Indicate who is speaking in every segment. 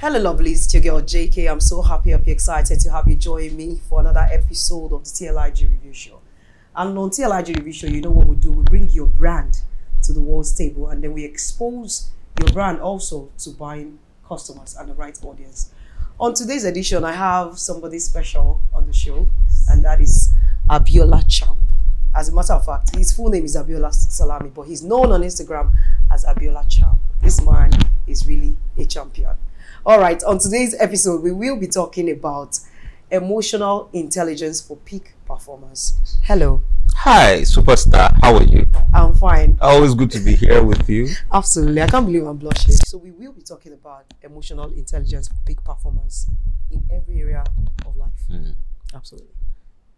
Speaker 1: Hello, lovelies. It's your girl JK. I'm so happy, excited to have you join me for another episode of the TLIG Review Show. And on TLIG Review Show, you know what we do? We bring your brand to the world's table, and then we expose your brand also to buying customers and the right audience. On today's edition, I have somebody special on the show, and that is Abiola Champ. As a matter of fact, his full name is Abiola Salami, but he's known on Instagram as Abiola Champ. This man is really a champion. All right, on today's episode, we will be talking about emotional intelligence for peak performance. Hello.
Speaker 2: Hi, superstar. How are you?
Speaker 1: I'm fine.
Speaker 2: Always good to be here with you.
Speaker 1: Absolutely. I can't believe I'm blushing. So we will be talking about emotional intelligence for peak performance in every area of life. Absolutely.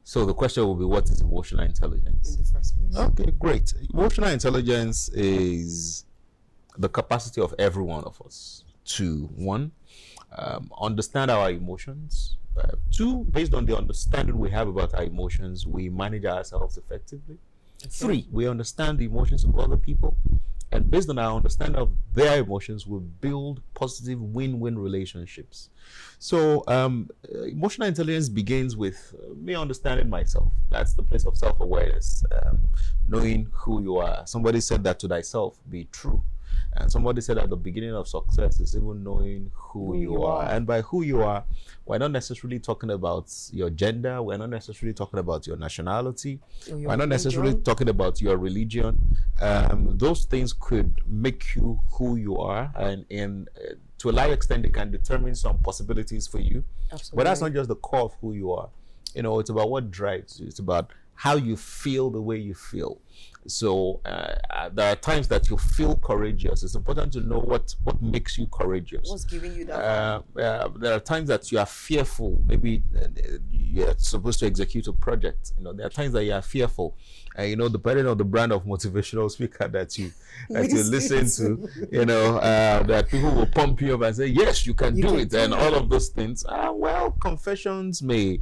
Speaker 2: So the question will be, what is emotional intelligence?
Speaker 1: In the first place.
Speaker 2: Okay, great. Emotional intelligence is the capacity of every one of us to, one, understand our emotions. Two, based on the understanding we have about our emotions, we manage ourselves effectively. Okay. Three, we understand the emotions of other people. And based on our understanding of their emotions, we build positive win-win relationships. So emotional intelligence begins with me understanding myself. That's the place of self-awareness, knowing who you are. Somebody said that to thyself, be true. And somebody said at the beginning of success is even knowing who you are. And by who you are, we're not necessarily talking about your gender. We're not necessarily talking about your nationality. We're not necessarily talking about your religion. Those things could make you who you are. And to a large extent, they can determine some possibilities for you. Absolutely. But that's not just the core of who you are. You know, it's about what drives you. It's about how you feel the way you feel. So there are times that you feel courageous. It's important to know what makes you courageous.
Speaker 1: What's giving you that?
Speaker 2: There are times that you are fearful. Maybe you're supposed to execute a project. You know, there are times that you are fearful. You know, depending on the brand of motivational speaker that you listen to, you know, that people will pump you up and say, yes, you can do it, and all of those things. Well, confessions may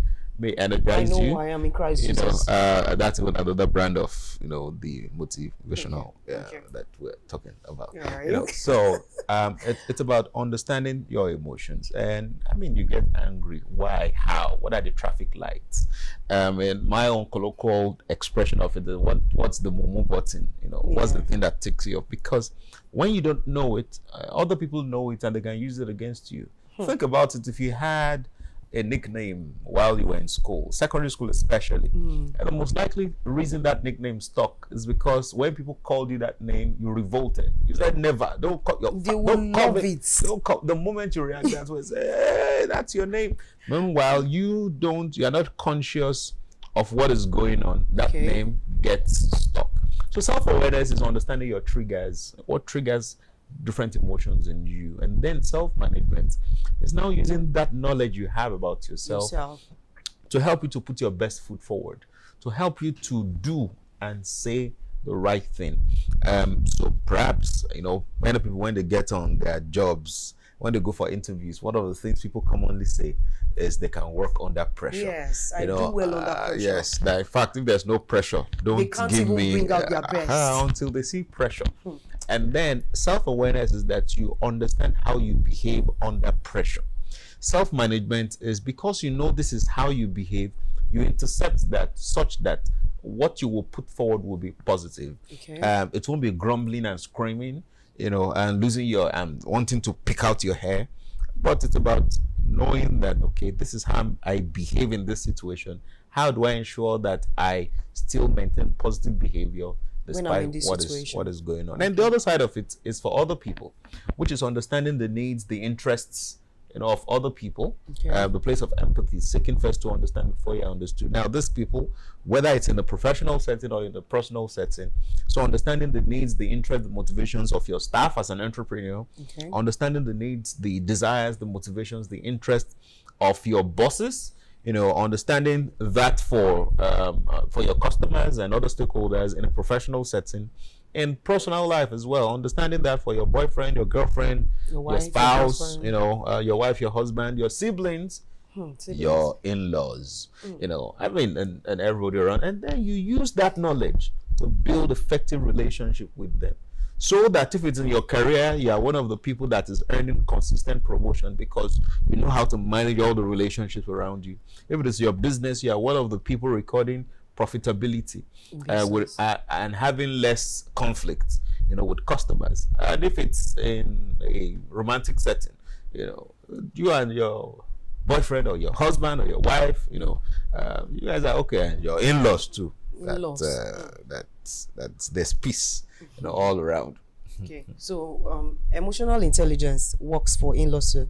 Speaker 2: energize you.
Speaker 1: I am in Christ
Speaker 2: you
Speaker 1: Jesus.
Speaker 2: know, that's another brand of, you know, the motivational that we're talking about.
Speaker 1: Right.
Speaker 2: You know, so it's about understanding your emotions. And I mean, you get angry. Why? How? What are the traffic lights? And my own colloquial expression of it is what's the mumu button? You know, what's the thing that ticks you off? Because when you don't know it, other people know it and they can use it against you. Think about it. If you had a nickname while you were in school, secondary school especially, and the most likely reason that nickname stuck is because when people called you that name, you revolted. You said never. Don't call your.
Speaker 1: They will love it.
Speaker 2: Don't call. The moment you react, that's when say, hey, that's your name. Meanwhile, you are not conscious of what is going on. That name gets stuck. So self-awareness is understanding your triggers. What triggers different emotions in you, and then self-management is now using that knowledge you have about yourself to help you to put your best foot forward, to help you to do and say the right thing. So perhaps, you know, many people, when they get on their jobs, when they go for interviews, one of the things people commonly say is they can work under pressure.
Speaker 1: Yes, I do well under pressure.
Speaker 2: Yes, that in fact, if there's no pressure,
Speaker 1: they can't even bring out their best
Speaker 2: until they see pressure. And then self-awareness is that you understand how you behave under pressure. Self-management is because you know this is how you behave, you intercept that such that what you will put forward will be positive. It won't be grumbling and screaming, you know, and losing your wanting to pick out your hair. But it's about knowing that, okay, this is how I behave in this situation. How do I ensure that I still maintain positive behavior despite what is going on? And the other side of it is for other people, which is understanding the needs, the interests, you know, of other people. The place of empathy, seeking first to understand before you understood. Now, these people, whether it's in the professional setting or in the personal setting, so understanding the needs, the interests, the motivations of your staff as an entrepreneur, understanding the needs, the desires, the motivations, the interests of your bosses, you know, understanding that for your customers and other stakeholders in a professional setting, in personal life as well, understanding that for your boyfriend, your girlfriend, your wife, your spouse, you know, your wife, your husband, your siblings, your in-laws, you know, I mean, and everybody around. And then you use that knowledge to build effective relationship with them. So that if it's in your career, you are one of the people that is earning consistent promotion because you know how to manage all the relationships around you. If it is your business, you are one of the people recording profitability and having less conflict, with customers. And if it's in a romantic setting, you and your boyfriend or your husband or your wife, you guys are okay, and your in-laws too. That's there's peace, all around.
Speaker 1: Okay, so emotional intelligence works for in-laws too.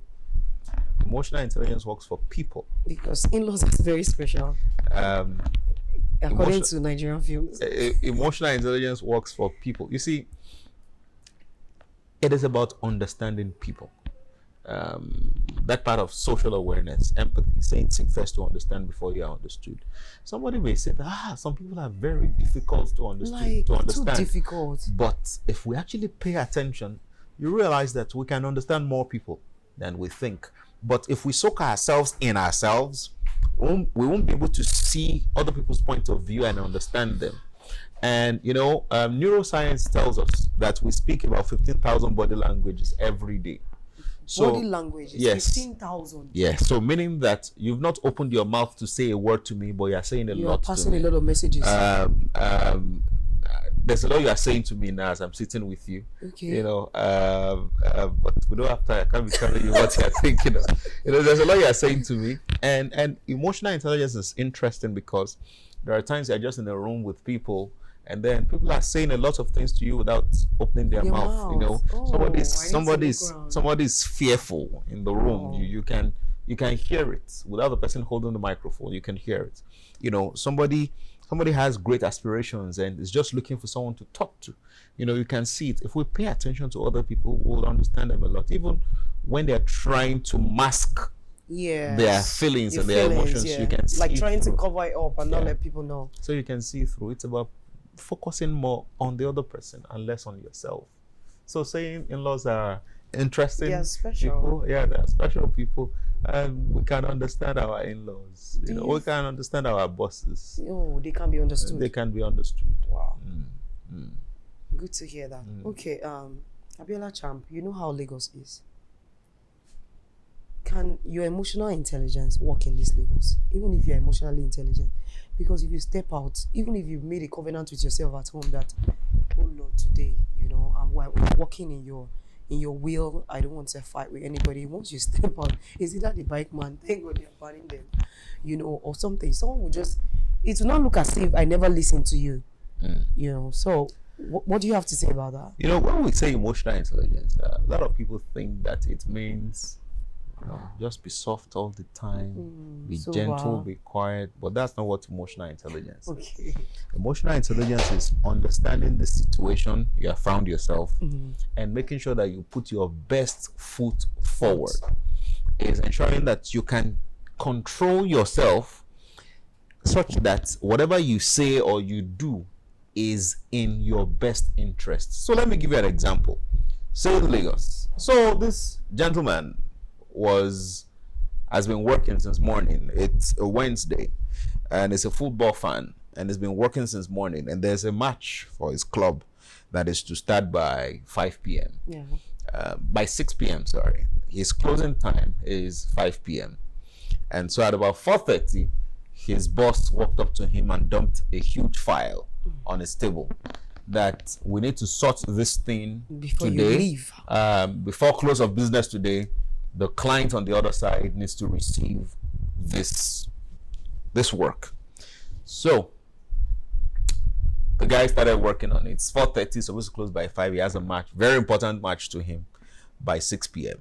Speaker 2: Emotional intelligence works for people
Speaker 1: because in-laws are very special. According to Nigerian films,
Speaker 2: emotional intelligence works for people. You see, it is about understanding people. That part of social awareness, empathy, saying think first to understand before you are understood. Somebody may say that some people are very difficult to understand.
Speaker 1: Too difficult.
Speaker 2: But if we actually pay attention, you realize that we can understand more people than we think. But if we soak ourselves in ourselves, we won't be able to see other people's point of view and understand them. And neuroscience tells us that we speak about 15,000 body languages every day.
Speaker 1: So, body language, yes, 15,000.
Speaker 2: Yes, so meaning that you've not opened your mouth to say a word to me, but you're saying a lot.
Speaker 1: You are passing a lot of messages.
Speaker 2: There's a lot you are saying to me now as I'm sitting with you.
Speaker 1: Okay.
Speaker 2: But we don't have to. I can't be telling you what you're thinking of. There's a lot you are saying to me, and emotional intelligence is interesting because there are times you're just in a room with people. And then people are saying a lot of things to you without opening their mouth. Somebody's fearful in the room. You can hear it without the person holding the microphone. You can hear it. Somebody has great aspirations and is just looking for someone to talk to. You can see it. If we pay attention to other people, we'll understand them a lot. Even when they're trying to mask their feelings and their emotions, you can see
Speaker 1: like trying to cover it up and not let people know.
Speaker 2: So you can see through. It's about focusing more on the other person and less on yourself. So saying in-laws are interesting people. Yeah, they're special people. And we can understand our in-laws. We can understand our bosses.
Speaker 1: They can be understood.
Speaker 2: They can be understood.
Speaker 1: Wow. Good to hear that. Okay, Abiola Champ, you know how Lagos is. Can your emotional intelligence work in this Lagos? Even if you're emotionally intelligent? Because if you step out, even if you've made a covenant with yourself at home that, oh Lord, today, I'm walking in your will, I don't want to fight with anybody. Once you step out, is either the bike man, thank God you're banning them, or something. Someone will it will not look as if I never listened to you, So what do you have to say about that?
Speaker 2: When we say emotional intelligence, a lot of people think that it means just be soft all the time, be gentle, be quiet, but that's not what emotional intelligence is.
Speaker 1: Okay.
Speaker 2: Emotional intelligence is understanding the situation you have found yourself and making sure that you put your best foot forward. Is ensuring that you can control yourself such that whatever you say or you do is in your best interest. So let me give you an example. Say in Lagos. So this gentleman has been working since morning. It's a Wednesday and it's a football fan and has been working since morning, and there's a match for his club that is to start by 5 p.m. By 6 p.m. sorry, his closing time is 5 p.m. and so at about 4:30 his boss walked up to him and dumped a huge file on his table that we need to sort this thing
Speaker 1: before
Speaker 2: today.
Speaker 1: You leave.
Speaker 2: Before close of business today, the client on the other side needs to receive this work. So the guy started working on it. It's 4:30, supposed to close by 5. He has a match, very important match to him, by 6 p.m.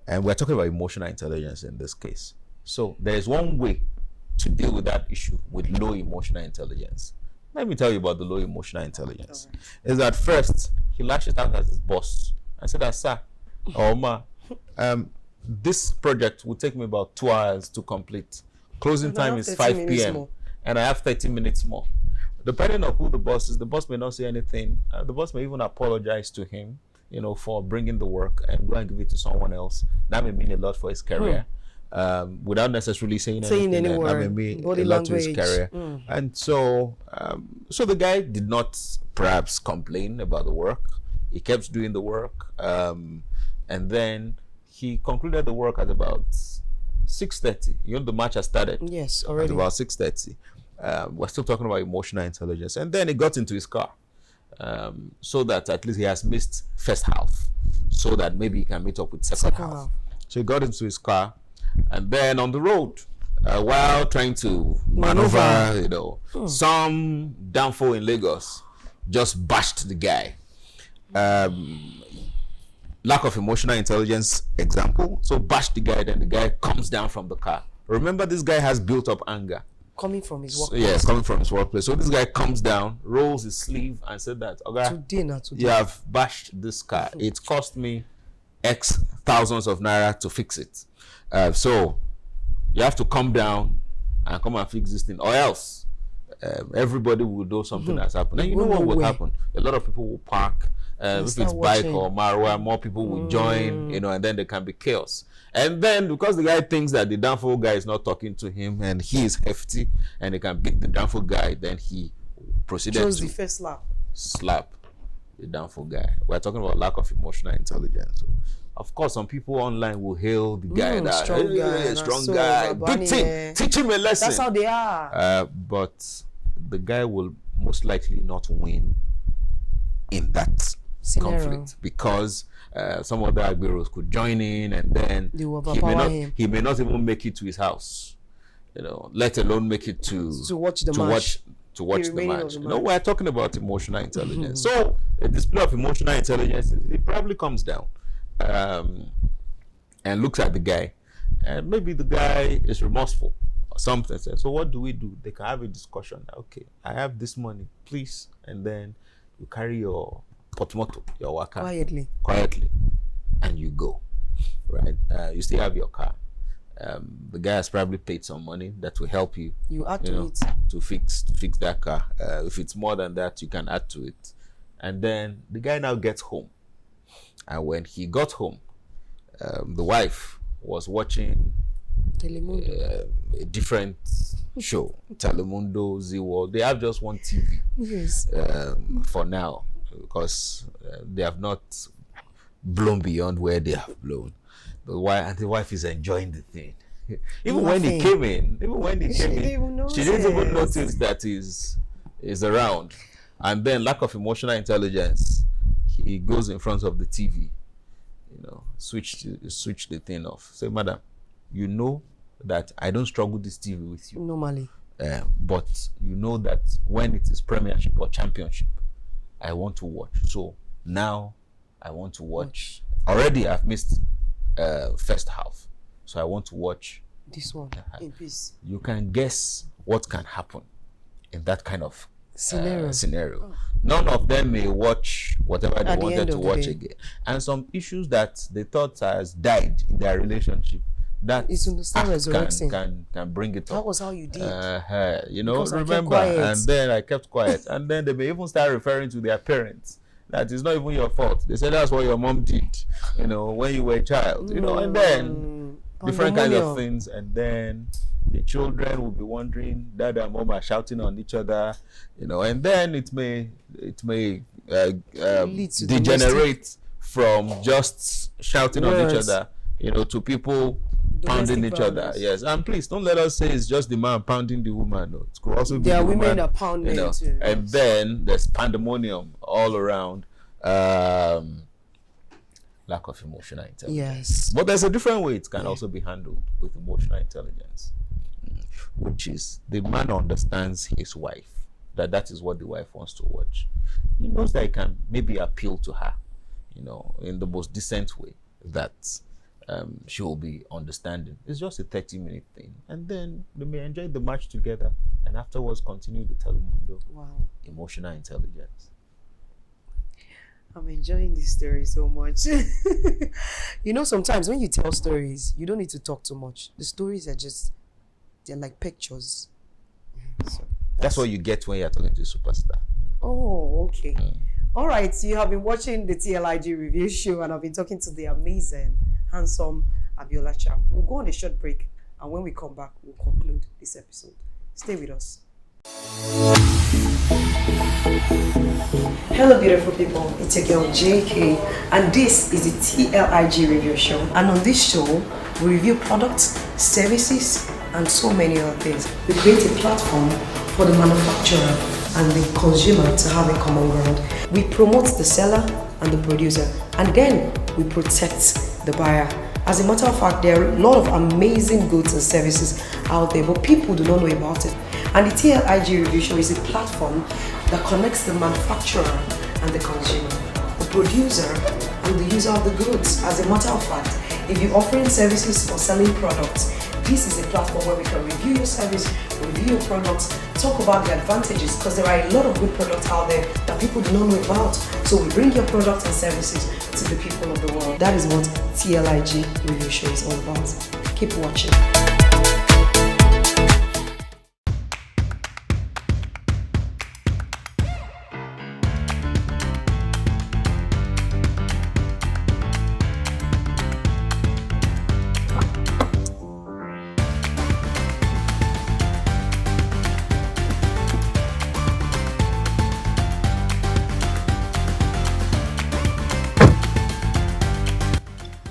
Speaker 2: And we're talking about emotional intelligence in this case. So there is one way to deal with that issue with low emotional intelligence. Let me tell you about the low emotional intelligence. Is that first, he lashes out at his boss and said, sir, or ma, this project will take me about 2 hours to complete. Closing time is 5 p.m. and I have 30 minutes more. Depending on who the boss is, the boss may not say anything. The boss may even apologize to him, for bringing the work and go and give it to someone else. That may mean a lot for his career. Without necessarily saying anything,
Speaker 1: any word,
Speaker 2: that may mean
Speaker 1: body
Speaker 2: a lot
Speaker 1: language.
Speaker 2: to his career. And so the guy did not perhaps complain about the work. He kept doing the work, and then he concluded the work at about 6:30. You know, the match has started.
Speaker 1: Yes,
Speaker 2: At
Speaker 1: already.
Speaker 2: about 6:30. We're still talking about emotional intelligence. And then he got into his car, so that at least he has missed first half, so that maybe he can meet up with second half. So he got into his car, and then on the road, while trying to maneuver, you know, some downfall in Lagos just bashed the guy. Lack of emotional intelligence example. So bashed the guy, then the guy comes down from the car. Remember, this guy has built up anger.
Speaker 1: Coming from his
Speaker 2: So,
Speaker 1: workplace.
Speaker 2: yes, coming from his workplace. So this guy comes down, rolls his sleeve, and said that, okay,
Speaker 1: Today.
Speaker 2: you have bashed this car. It cost me X thousands of naira to fix it. So you have to come down and come and fix this thing, or else everybody will know something has happened. And you know what will happen? A lot of people will park. If it's bike or Marwa, more people will join, you know, and then there can be chaos. And then because the guy thinks that the downfall guy is not talking to him and he is hefty and he can beat the downfall guy, then he proceeded
Speaker 1: Chose
Speaker 2: to
Speaker 1: the first slap.
Speaker 2: slap the downfall guy. We're talking about lack of emotional intelligence. So, of course, some people online will hail the guy that strong guy, beat him, teach him a lesson.
Speaker 1: That's how they are.
Speaker 2: But the guy will most likely not win in that conflict, because some other Agberos could join in, and then he may not even make it to his house, you know, let alone make it to
Speaker 1: watch the match.
Speaker 2: To watch the match. You know, we're talking about emotional intelligence. So a display of emotional intelligence, it probably comes down and looks at the guy, and maybe the guy is remorseful or something. So what do? They can have a discussion. Okay, I have this money, please, and then you carry your portmanteau, your waka quietly, and you go. Right? You still have your car. The guy has probably paid some money that will help you.
Speaker 1: You add to it
Speaker 2: to fix that car. If it's more than that, you can add to it. And then the guy now gets home. And when he got home, the wife was watching a different show, Telemundo, Z World. They have just one TV.
Speaker 1: Yes.
Speaker 2: For now, because they have not blown beyond where they have blown. The wife is enjoying the thing. Even when he came in, she didn't even notice that he's around. And then lack of emotional intelligence, he goes in front of the TV, you know, switch the thing off. Say, madam, you know that I don't struggle this TV with you
Speaker 1: normally,
Speaker 2: but you know that when it is Premiership or Championship, I want to watch. So now I want to watch. Already I've missed first half, so I want to watch
Speaker 1: this one in peace.
Speaker 2: You can guess what can happen in that kind of scenario. Oh. None of them may watch whatever they wanted to watch again, and some issues that they thought has died in their relationship, that can bring it up.
Speaker 1: That was how you did.
Speaker 2: You know, remember, and then I kept quiet, and then they may even start referring to their parents. That is not even your fault. They say that's what your mom did, you know, when you were a child, you know, and then different kinds of things, and then the children will be wondering, dad and mom are shouting on each other, you know, and then it may degenerate from just shouting on each other, you know, to people pounding each other. Yes, and please don't let us say it's just the man pounding the woman. No, it could also be
Speaker 1: there are women that pound,
Speaker 2: you know, too. And then there's pandemonium all around. Lack of emotional intelligence.
Speaker 1: Yes,
Speaker 2: but there's a different way it can also be handled with emotional intelligence, which is the man understands his wife, that is what the wife wants to watch. He knows that he can maybe appeal to her, you know, in the most decent way, that she will be understanding. It's just a 30-minute thing, and then they may enjoy the match together, and afterwards continue the Telemundo.
Speaker 1: Wow.
Speaker 2: Emotional intelligence.
Speaker 1: I'm enjoying this story so much. You know, sometimes when you tell stories, you don't need to talk too much. The stories are they're like pictures. So
Speaker 2: that's what you get when you're talking to a superstar.
Speaker 1: Oh, okay. All right, so you have been watching the TLIG review show, and I've been talking to the amazing, handsome Abiola Champ. We'll go on a short break, and when we come back, we'll conclude this episode. Stay with us. Hello beautiful people, it's your girl JK and this is the TLIG review show, and on this show we review products, services and so many other things. We create a platform for the manufacturer and the consumer to have a common ground. We promote the seller and the producer, and then we protect the buyer. As a matter of fact, there are a lot of amazing goods and services out there, but people do not know about it. And the TLIG review show is a platform that connects the manufacturer and the consumer, the producer and the user of the goods. As a matter of fact, if you're offering services or selling products, this is a platform where we can review your service, review your products, talk about the advantages, because there are a lot of good products out there that people do not know about. So we bring your products and services to the people of the world. That is what TLIG review show is all about. Keep watching.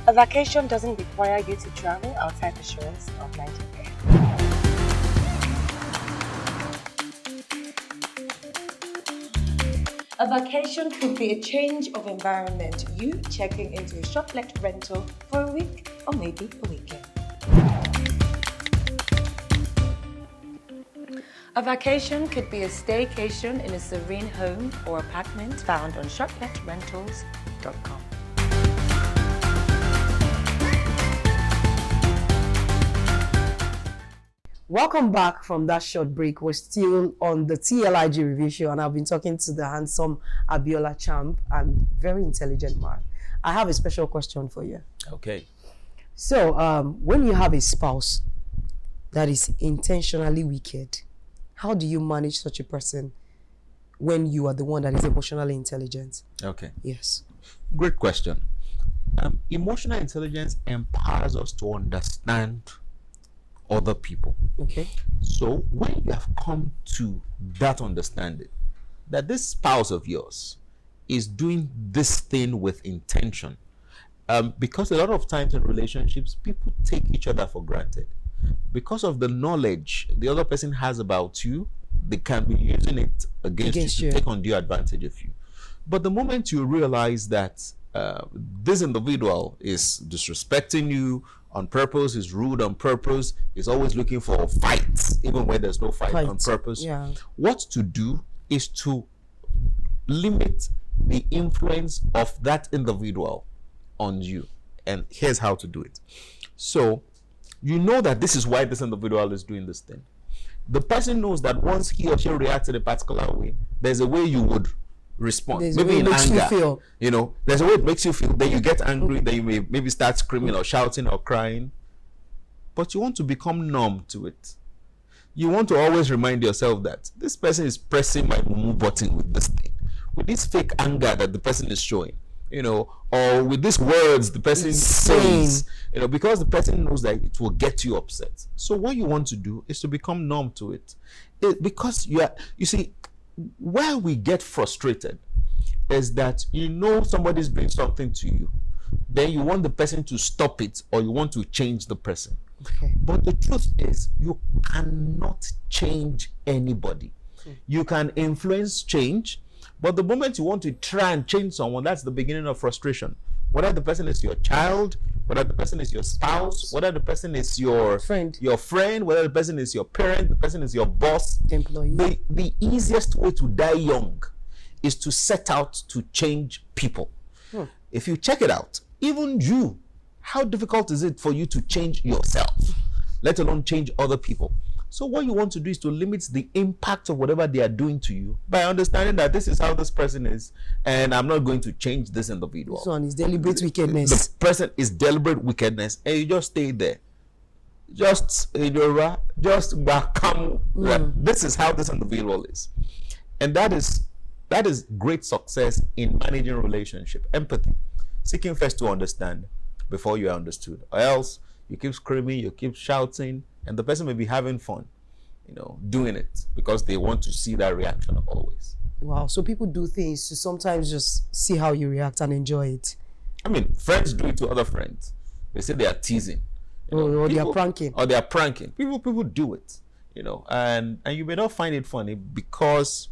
Speaker 3: A vacation doesn't require you to travel outside the shores of Nigeria. A vacation could be a change of environment, you checking into a shop-let rental for a week or maybe a weekend. A vacation could be a staycation in a serene home or apartment found on shopletrentals.com.
Speaker 1: Welcome back from that short break. We're still on the TLIG review show, and I've been talking to the handsome Abiola champ and very intelligent man. I have a special question for you.
Speaker 2: Okay.
Speaker 1: So, when you have a spouse that is intentionally wicked, how do you manage such a person when you are the one that is emotionally intelligent?
Speaker 2: Okay.
Speaker 1: Yes.
Speaker 2: Great question. Emotional intelligence empowers us to understand other people.
Speaker 1: Okay.
Speaker 2: So when you have come to that understanding that this spouse of yours is doing this thing with intention, because a lot of times in relationships people take each other for granted because of the knowledge the other person has about you. They can be using it against you to take undue advantage of you. But the moment you realize that this individual is disrespecting you on purpose, is rude on purpose, is always looking for fights, even when there's no fight on purpose.
Speaker 1: Yeah.
Speaker 2: What to do is to limit the influence of that individual on you. And here's how to do it. So, you know that this is why this individual is doing this thing. The person knows that once he or she reacts in a particular way, there's a way you would respond.
Speaker 1: There's
Speaker 2: maybe in anger.
Speaker 1: You
Speaker 2: know, there's a way it makes you feel. Then you get angry. Then you may maybe start screaming or shouting or crying. But you want to become numb to it. You want to always remind yourself that this person is pressing my move button with this thing, with this fake anger that the person is showing, you know, or with these words the person says, you know, because the person knows that it will get you upset. So what you want to do is to become numb to it, because you see, where we get frustrated is that you know somebody's doing something to you, then you want the person to stop it or you want to change the person.
Speaker 1: Okay.
Speaker 2: But the truth is you cannot change anybody. You can influence change, but the moment you want to try and change someone, that's the beginning of frustration. Whether the person is your child, whether the person is your spouse, whether the person is your friend, whether the person is your parent, the person is your boss,
Speaker 1: employee.
Speaker 2: The easiest way to die young is to set out to change people. If you check it out, even you, how difficult is it for you to change yourself, let alone change other people? So what you want to do is to limit the impact of whatever they are doing to you by understanding that this is how this person is, and I'm not going to change this individual.
Speaker 1: This one is deliberate wickedness.
Speaker 2: The person is deliberate wickedness, and you just stay there. Just come. This is how this individual is, and that is great success in managing relationship. Empathy, seeking first to understand before you are understood, or else you keep screaming, you keep shouting, and the person may be having fun, you know, doing it because they want to see that reaction always.
Speaker 1: Wow. So people do things to sometimes just see how you react and enjoy it.
Speaker 2: I mean, friends do it to other friends. They say they are teasing,
Speaker 1: Or they are pranking.
Speaker 2: or they are pranking. People do it, and you may not find it funny because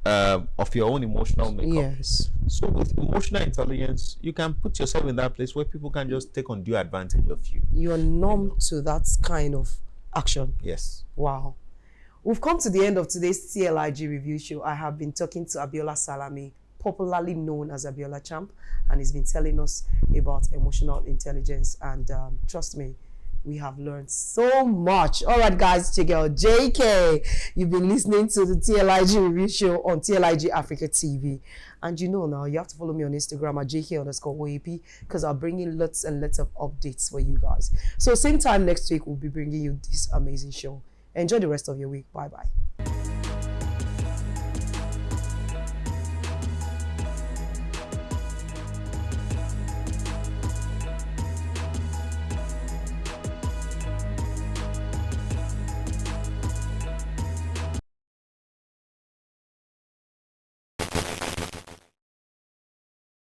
Speaker 2: of your own emotional makeup.
Speaker 1: Yes.
Speaker 2: So with emotional intelligence, you can put yourself in that place where people can just take undue advantage of you.
Speaker 1: You're numb to that kind of action.
Speaker 2: Yes.
Speaker 1: Wow. We've come to the end of today's TLIG review show. I have been talking to Abiola Salami, popularly known as Abiola Champ, and he's been telling us about emotional intelligence. And trust me, we have learned so much. All right, guys, check out JK. You've been listening to the TLIG review show on TLIG Africa TV. And now you have to follow me on Instagram at JK_OAP because I'll bring in lots and lots of updates for you guys. So same time next week, we'll be bringing you this amazing show. Enjoy the rest of your week. Bye-bye.